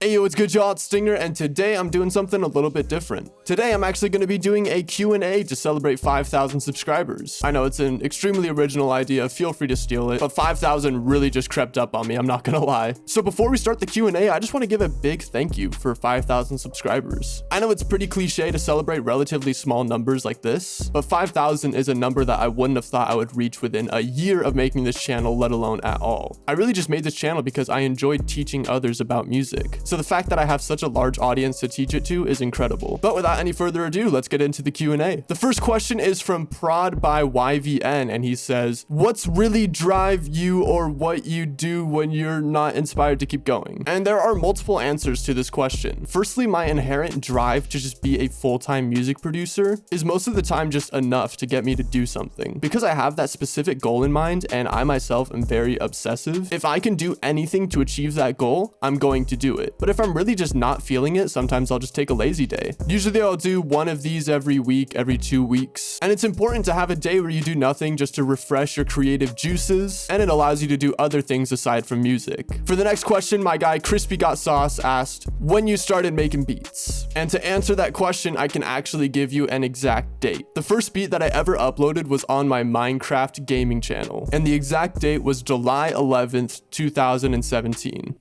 Hey yo, what's good y'all, it's Stinger, and today I'm doing something a little bit different. Today I'm actually going to be doing a Q&A to celebrate 5,000 subscribers. I know it's an extremely original idea, feel free to steal it, but 5,000 really just crept up on me, I'm not gonna lie. So before we start the Q&A, I just want to give a big thank you for 5,000 subscribers. I know it's pretty cliche to celebrate relatively small numbers like this, but 5,000 is a number that I wouldn't have thought I would reach within a year of making this channel, let alone at all. I really just made this channel because I enjoyed teaching others about music. So the fact that I have such a large audience to teach it to is incredible. But without any further ado, let's get into the Q&A. The first question is from Prod by YVN, and he says, what's really drive you or what you do when you're not inspired to keep going? And there are multiple answers to this question. Firstly, my inherent drive to just be a full-time music producer is most of the time just enough to get me to do something. Because I have that specific goal in mind and I myself am very obsessive, if I can do anything to achieve that goal, I'm going to do it. But if I'm really just not feeling it, sometimes I'll just take a lazy day. Usually I'll do one of these every week, every 2 weeks. And it's important to have a day where you do nothing just to refresh your creative juices, and it allows you to do other things aside from music. For the next question, my guy Crispy Got Sauce asked, when you started making beats? And to answer that question, I can actually give you an exact date. The first beat that I ever uploaded was on my Minecraft gaming channel, and the exact date was July 11th, 2017.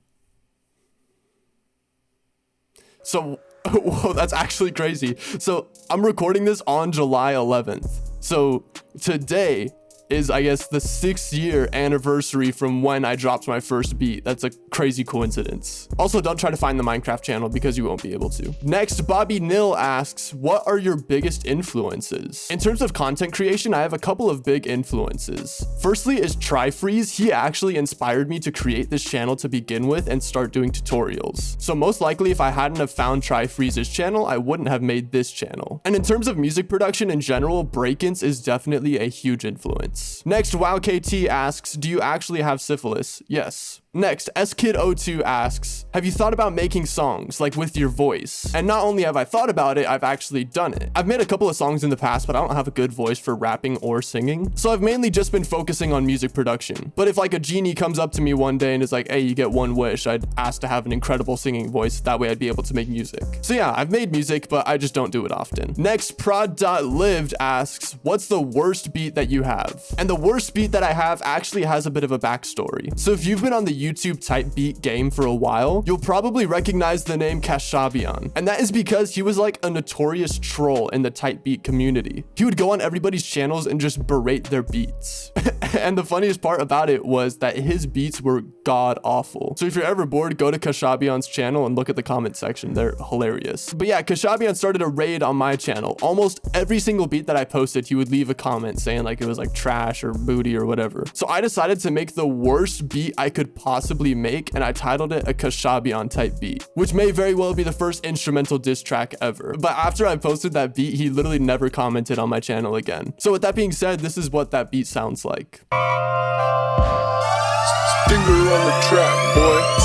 So, whoa, that's actually crazy. So I'm recording this on July 11th. So today is, I guess, the 6-year anniversary from when I dropped my first beat. That's a crazy coincidence. Also, don't try to find the Minecraft channel because you won't be able to. Next, Bobby Nil asks, what are your biggest influences? In terms of content creation, I have a couple of big influences. Firstly is Tryfreeze. He actually inspired me to create this channel to begin with and start doing tutorials. So most likely, if I hadn't have found Tryfreeze's channel, I wouldn't have made this channel. And in terms of music production in general, Breakins is definitely a huge influence. Next, WowKT asks, do you actually have syphilis? Yes. Next, skid02 asks, have you thought about making songs, like with your voice? And not only have I thought about it, I've actually done it. I've made a couple of songs in the past, but I don't have a good voice for rapping or singing. So I've mainly just been focusing on music production. But if like a genie comes up to me one day and is like, hey, you get one wish, I'd ask to have an incredible singing voice. That way I'd be able to make music. So yeah, I've made music, but I just don't do it often. Next, prod.lived asks, what's the worst beat that you have? And the worst beat that I have actually has a bit of a backstory. So if you've been on the YouTube type beat game for a while, you'll probably recognize the name Kashabian. And that is because he was like a notorious troll in the type beat community. He would go on everybody's channels and just berate their beats. And the funniest part about it was that his beats were god awful. So if you're ever bored, go to Kashabian's channel and look at the comment section. They're hilarious. But yeah, Kashabian started a raid on my channel. Almost every single beat that I posted, he would leave a comment saying like it was like trash or booty or whatever. So I decided to make the worst beat I could possibly make, and I titled it a Kashabian type beat, which may very well be the first instrumental diss track ever. But after I posted that beat, he literally never commented on my channel again. So with that being said, this is what that beat sounds like. Stinger on the track, boy.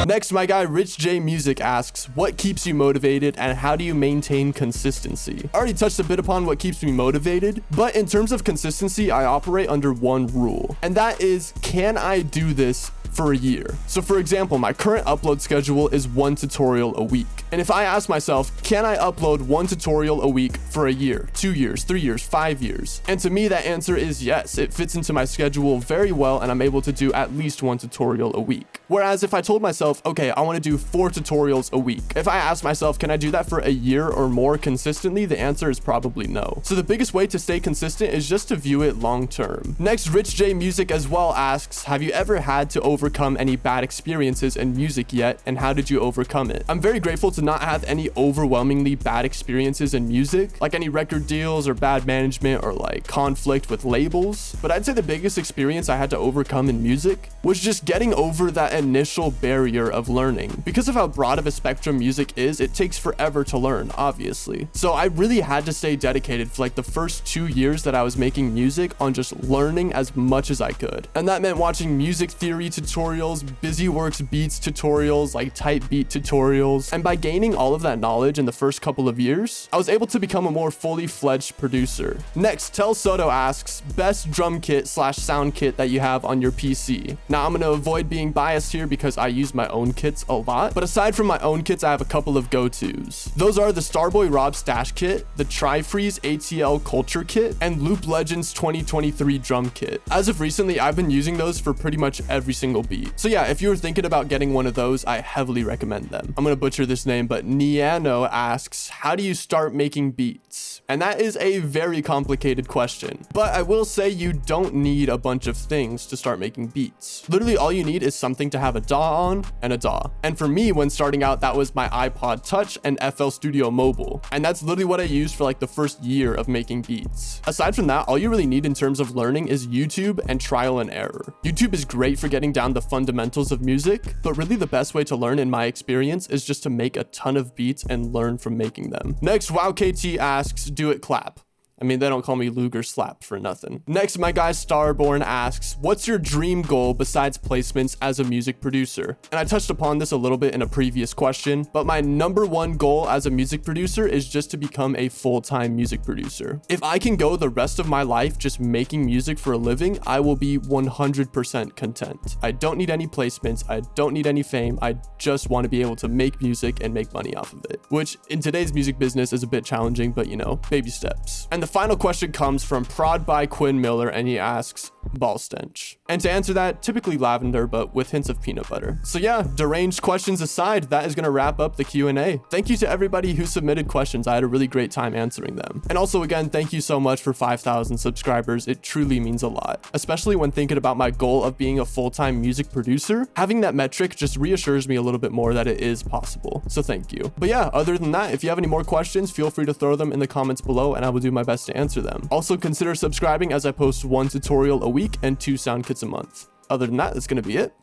Next, my guy Rich J Music asks, what keeps you motivated and how do you maintain consistency? I already touched a bit upon what keeps me motivated, but in terms of consistency, I operate under one rule, and that is, can I do this for a year? So for example, my current upload schedule is 1 tutorial a week. And if I ask myself, can I upload 1 tutorial a week for a year, 2 years, 3 years, 5 years? And to me, that answer is yes. It fits into my schedule very well, and I'm able to do at least 1 tutorial a week. Whereas if I told myself, okay, I want to do 4 tutorials a week, if I ask myself, can I do that for a year or more consistently? The answer is probably no. So the biggest way to stay consistent is just to view it long term. Next, Rich J Music as well asks, have you ever had to overcome any bad experiences in music yet, and how did you overcome it? I'm very grateful to not have any overwhelmingly bad experiences in music, like any record deals or bad management or like conflict with labels. But I'd say the biggest experience I had to overcome in music was just getting over that initial barrier of learning. Because of how broad of a spectrum music is, it takes forever to learn, obviously. So I really had to stay dedicated for like the first 2 years that I was making music on just learning as much as I could. And that meant watching music theory tutorials, BusyWorks beats tutorials, like type beat tutorials. And by gaining all of that knowledge in the first couple of years, I was able to become a more fully fledged producer. Next, Tel Soto asks, best drum kit / sound kit that you have on your PC. Now I'm gonna avoid being biased here because I use my own kits a lot, but aside from my own kits, I have a couple of go-tos. Those are the Starboy Rob Stash kit, the Tri-Freeze ATL Culture kit, and Loop Legends 2023 drum kit. As of recently, I've been using those for pretty much every single beat. So yeah, if you were thinking about getting one of those, I heavily recommend them. I'm gonna butcher this name, but Niano asks, how do you start making beats? And that is a very complicated question, but I will say you don't need a bunch of things to start making beats. Literally all you need is something to have a DAW on and a DAW. And for me, when starting out, that was my iPod Touch and FL Studio Mobile. And that's literally what I used for like the first year of making beats. Aside from that, all you really need in terms of learning is YouTube and trial and error. YouTube is great for getting down the fundamentals of music, but really the best way to learn in my experience is just to make a ton of beats and learn from making them. Next, WowKT asks, do it clap. I mean, they don't call me Luger Slap for nothing. Next, my guy Starborn asks, what's your dream goal besides placements as a music producer? And I touched upon this a little bit in a previous question, but my number one goal as a music producer is just to become a full-time music producer. If I can go the rest of my life just making music for a living, I will be 100% content. I don't need any placements. I don't need any fame. I just want to be able to make music and make money off of it, which in today's music business is a bit challenging, but you know, baby steps. And the final question comes from Prod by Quinn Miller, and he asks, ball stench. And to answer that, typically lavender, but with hints of peanut butter. So yeah, deranged questions aside, that is going to wrap up the Q&A. Thank you to everybody who submitted questions. I had a really great time answering them. And also again, thank you so much for 5,000 subscribers. It truly means a lot, especially when thinking about my goal of being a full-time music producer. Having that metric just reassures me a little bit more that it is possible. So thank you. But yeah, other than that, if you have any more questions, feel free to throw them in the comments below and I will do my best to answer them. Also consider subscribing as I post 1 tutorial a week and 2 sound kits a month. Other than that, that's going to be it.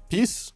Peace.